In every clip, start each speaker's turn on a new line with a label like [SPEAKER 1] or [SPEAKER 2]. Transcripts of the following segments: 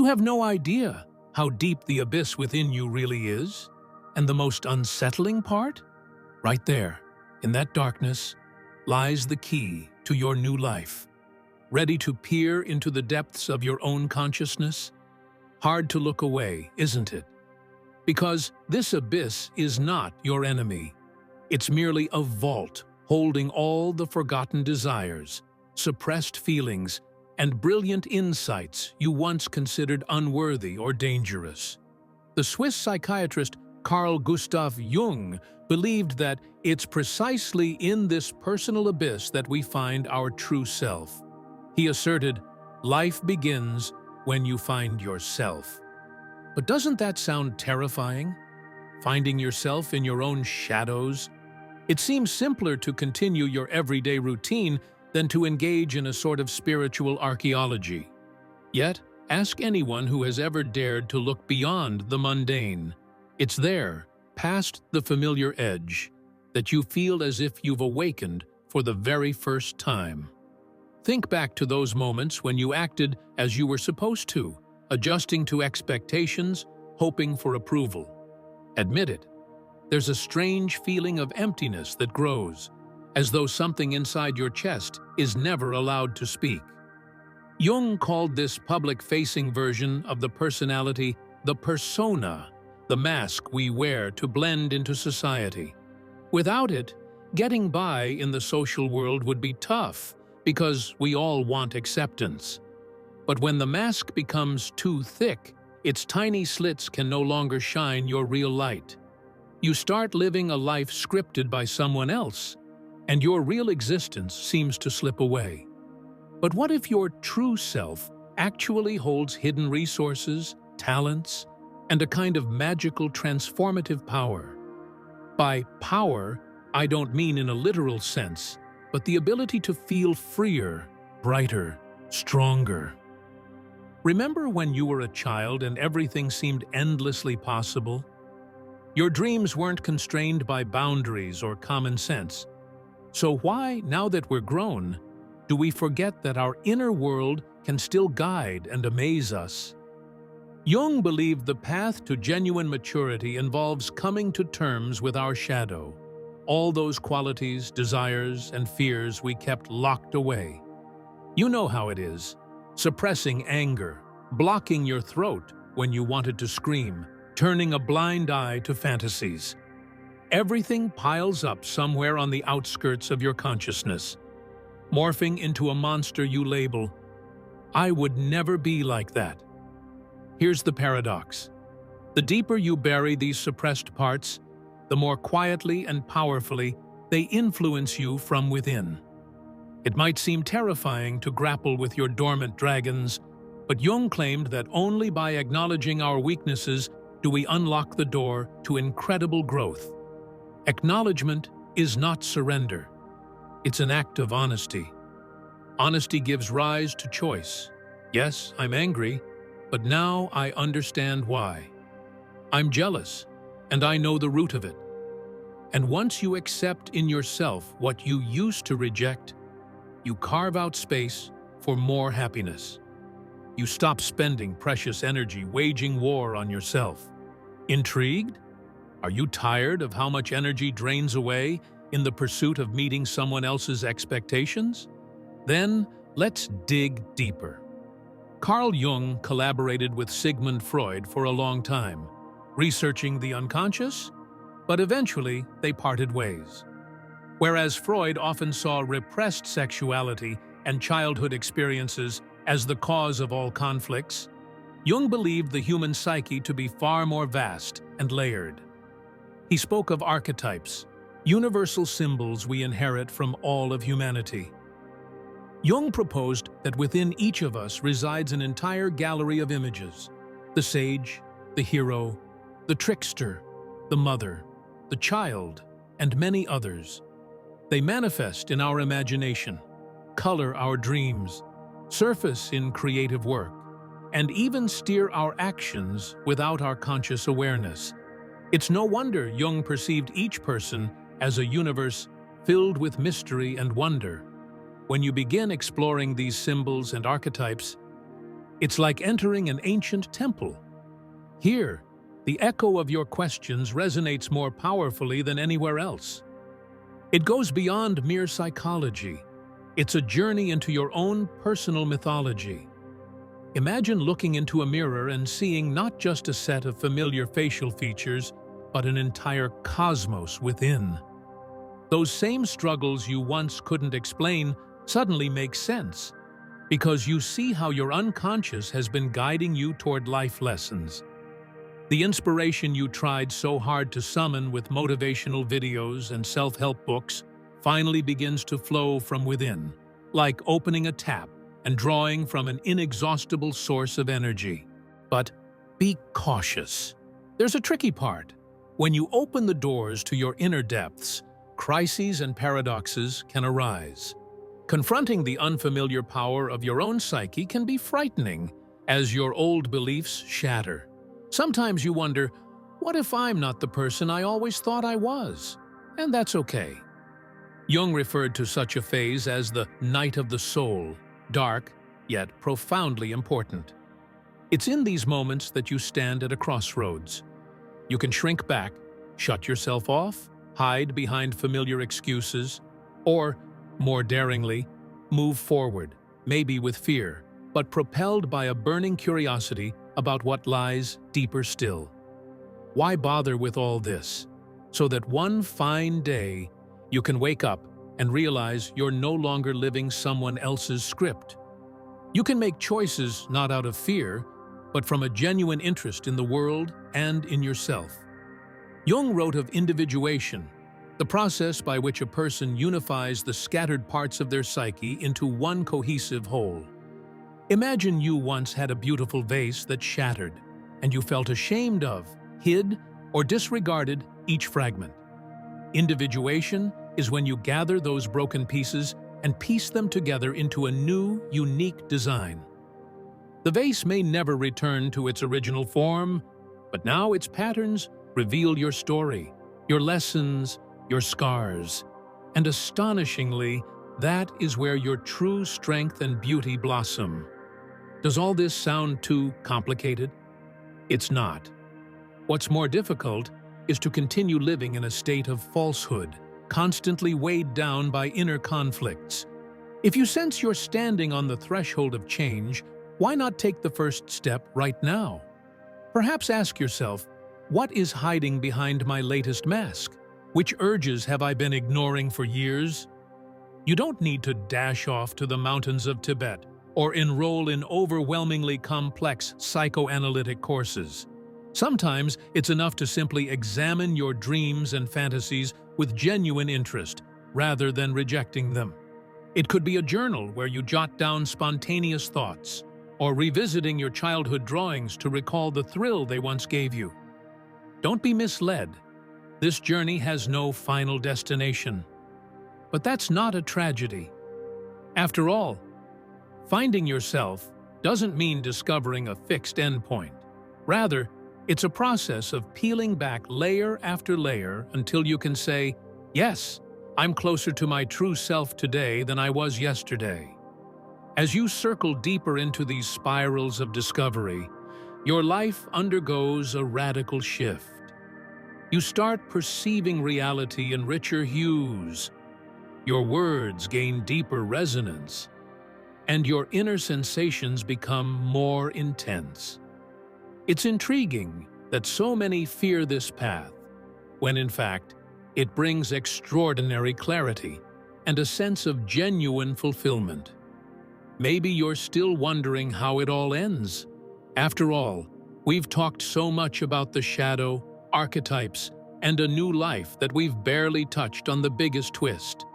[SPEAKER 1] You have no idea how deep the abyss within you really is. And the most unsettling part? Right there, in that darkness, lies the key to your new life. Ready to peer into the depths of your own consciousness? Hard to look away, isn't it? Because this abyss is not your enemy. It's merely a vault holding all the forgotten desires, suppressed feelings, and brilliant insights you once considered unworthy or dangerous. The Swiss psychiatrist Carl Gustav Jung believed that it's precisely in this personal abyss that we find our true self. He asserted, life begins when you find yourself. But doesn't that sound terrifying? Finding yourself in your own shadows? It seems simpler to continue your everyday routine than to engage in a sort of spiritual archaeology. Yet, ask anyone who has ever dared to look beyond the mundane. It's there, past the familiar edge, that you feel as if you've awakened for the very first time. Think back to those moments when you acted as you were supposed to, adjusting to expectations, hoping for approval. Admit it, there's a strange feeling of emptiness that grows, as though something inside your chest is never allowed to speak. Jung called this public-facing version of the personality the persona, the mask we wear to blend into society. Without it, getting by in the social world would be tough, because we all want acceptance. But when the mask becomes too thick, its tiny slits can no longer shine your real light. You start living a life scripted by someone else, and your real existence seems to slip away. But what if your true self actually holds hidden resources, talents, and a kind of magical transformative power? By power, I don't mean in a literal sense, but the ability to feel freer, brighter, stronger. Remember when you were a child and everything seemed endlessly possible? Your dreams weren't constrained by boundaries or common sense. So why, now that we're grown, do we forget that our inner world can still guide and amaze us? Jung believed the path to genuine maturity involves coming to terms with our shadow, all those qualities, desires, and fears we kept locked away. You know how it is, suppressing anger, blocking your throat when you wanted to scream, turning a blind eye to fantasies. Everything piles up somewhere on the outskirts of your consciousness, morphing into a monster you label, "I would never be like that." Here's the paradox. The deeper you bury these suppressed parts, the more quietly and powerfully they influence you from within. It might seem terrifying to grapple with your dormant dragons, but Jung claimed that only by acknowledging our weaknesses do we unlock the door to incredible growth. Acknowledgement is not surrender. It's an act of honesty. Honesty gives rise to choice. Yes, I'm angry, but now I understand why. I'm jealous, and I know the root of it. And once you accept in yourself what you used to reject, you carve out space for more happiness. You stop spending precious energy waging war on yourself. Intrigued? Are you tired of how much energy drains away in the pursuit of meeting someone else's expectations? Then let's dig deeper. Carl Jung collaborated with Sigmund Freud for a long time, researching the unconscious, but eventually they parted ways. Whereas Freud often saw repressed sexuality and childhood experiences as the cause of all conflicts, Jung believed the human psyche to be far more vast and layered. He spoke of archetypes, universal symbols we inherit from all of humanity. Jung proposed that within each of us resides an entire gallery of images: the sage, the hero, the trickster, the mother, the child, and many others. They manifest in our imagination, color our dreams, surface in creative work, and even steer our actions without our conscious awareness. It's no wonder Jung perceived each person as a universe filled with mystery and wonder. When you begin exploring these symbols and archetypes, It's like entering an ancient temple. Here, the echo of your questions resonates more powerfully than anywhere else. It goes beyond mere psychology. It's a journey into your own personal mythology. Imagine looking into a mirror and seeing not just a set of familiar facial features, but an entire cosmos within. Those same struggles you once couldn't explain suddenly make sense, because you see how your unconscious has been guiding you toward life lessons. The inspiration you tried so hard to summon with motivational videos and self-help books finally begins to flow from within, like opening a tap and drawing from an inexhaustible source of energy. But be cautious. There's a tricky part. When you open the doors to your inner depths, crises and paradoxes can arise. Confronting the unfamiliar power of your own psyche can be frightening as your old beliefs shatter. Sometimes you wonder, what if I'm not the person I always thought I was? And that's okay. Jung referred to such a phase as the night of the soul, dark, yet profoundly important. It's in these moments that you stand at a crossroads. You can shrink back, shut yourself off, hide behind familiar excuses, or, more daringly, move forward, maybe with fear, but propelled by a burning curiosity about what lies deeper still. Why bother with all this? So that one fine day, you can wake up and realize you're no longer living someone else's script. You can make choices not out of fear, but from a genuine interest in the world and in yourself. Jung wrote of individuation, the process by which a person unifies the scattered parts of their psyche into one cohesive whole. Imagine you once had a beautiful vase that shattered, and you felt ashamed of, hid, or disregarded each fragment. Individuation is when you gather those broken pieces and piece them together into a new, unique design. The vase may never return to its original form, but now its patterns reveal your story, your lessons, your scars. And astonishingly, that is where your true strength and beauty blossom. Does all this sound too complicated? It's not. What's more difficult is to continue living in a state of falsehood, constantly weighed down by inner conflicts. If you sense you're standing on the threshold of change, why not take the first step right now? Perhaps ask yourself, what is hiding behind my latest mask? Which urges have I been ignoring for years? You don't need to dash off to the mountains of Tibet or enroll in overwhelmingly complex psychoanalytic courses. Sometimes it's enough to simply examine your dreams and fantasies with genuine interest, rather than rejecting them. It could be a journal where you jot down spontaneous thoughts, or revisiting your childhood drawings to recall the thrill they once gave you. Don't be misled. This journey has no final destination. But that's not a tragedy. After all, finding yourself doesn't mean discovering a fixed endpoint. Rather, it's a process of peeling back layer after layer until you can say, yes, I'm closer to my true self today than I was yesterday. As you circle deeper into these spirals of discovery, your life undergoes a radical shift. You start perceiving reality in richer hues. Your words gain deeper resonance, and your inner sensations become more intense. It's intriguing that so many fear this path, when in fact, it brings extraordinary clarity and a sense of genuine fulfillment. Maybe you're still wondering how it all ends. After all, we've talked so much about the shadow, archetypes, and a new life that we've barely touched on the biggest twist.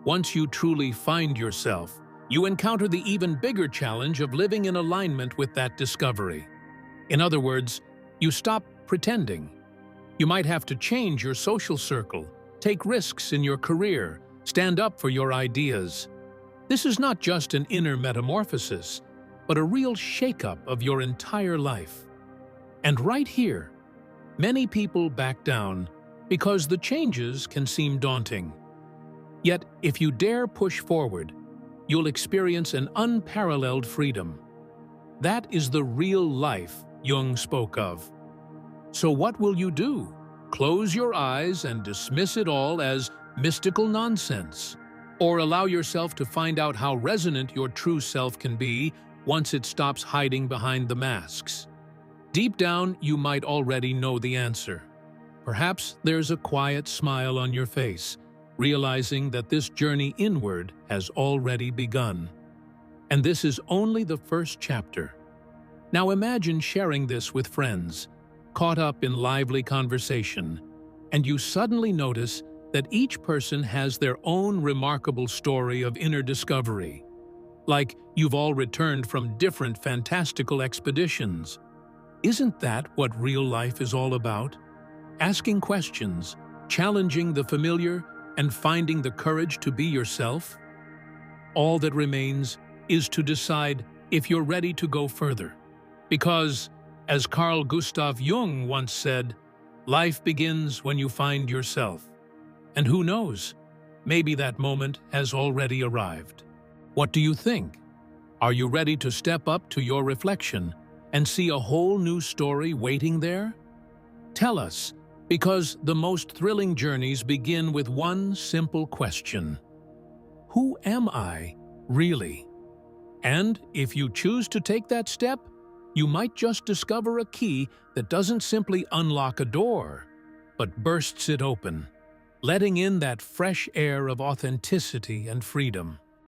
[SPEAKER 1] Once you truly find yourself, you encounter the even bigger challenge of living in alignment with that discovery. In other words, you stop pretending. You might have to change your social circle, take risks in your career, stand up for your ideas. This is not just an inner metamorphosis, but a real shakeup of your entire life. And right here, many people back down because the changes can seem daunting. Yet, if you dare push forward, you'll experience an unparalleled freedom. That is the real life Jung spoke of. So what will you do? Close your eyes and dismiss it all as mystical nonsense? Or allow yourself to find out how resonant your true self can be once it stops hiding behind the masks? Deep down, you might already know the answer. Perhaps there's a quiet smile on your face, realizing that this journey inward has already begun. And this is only the first chapter. Now imagine sharing this with friends, caught up in lively conversation, and you suddenly notice that each person has their own remarkable story of inner discovery. Like you've all returned from different fantastical expeditions. Isn't that what real life is all about? Asking questions, challenging the familiar, and finding the courage to be yourself? All that remains is to decide if you're ready to go further. Because, as Carl Gustav Jung once said, life begins when you find yourself. And who knows, maybe that moment has already arrived. What do you think? Are you ready to step up to your reflection and see a whole new story waiting there? Tell us, because the most thrilling journeys begin with one simple question. Who am I, really? And if you choose to take that step, you might just discover a key that doesn't simply unlock a door, but bursts it open, letting in that fresh air of authenticity and freedom.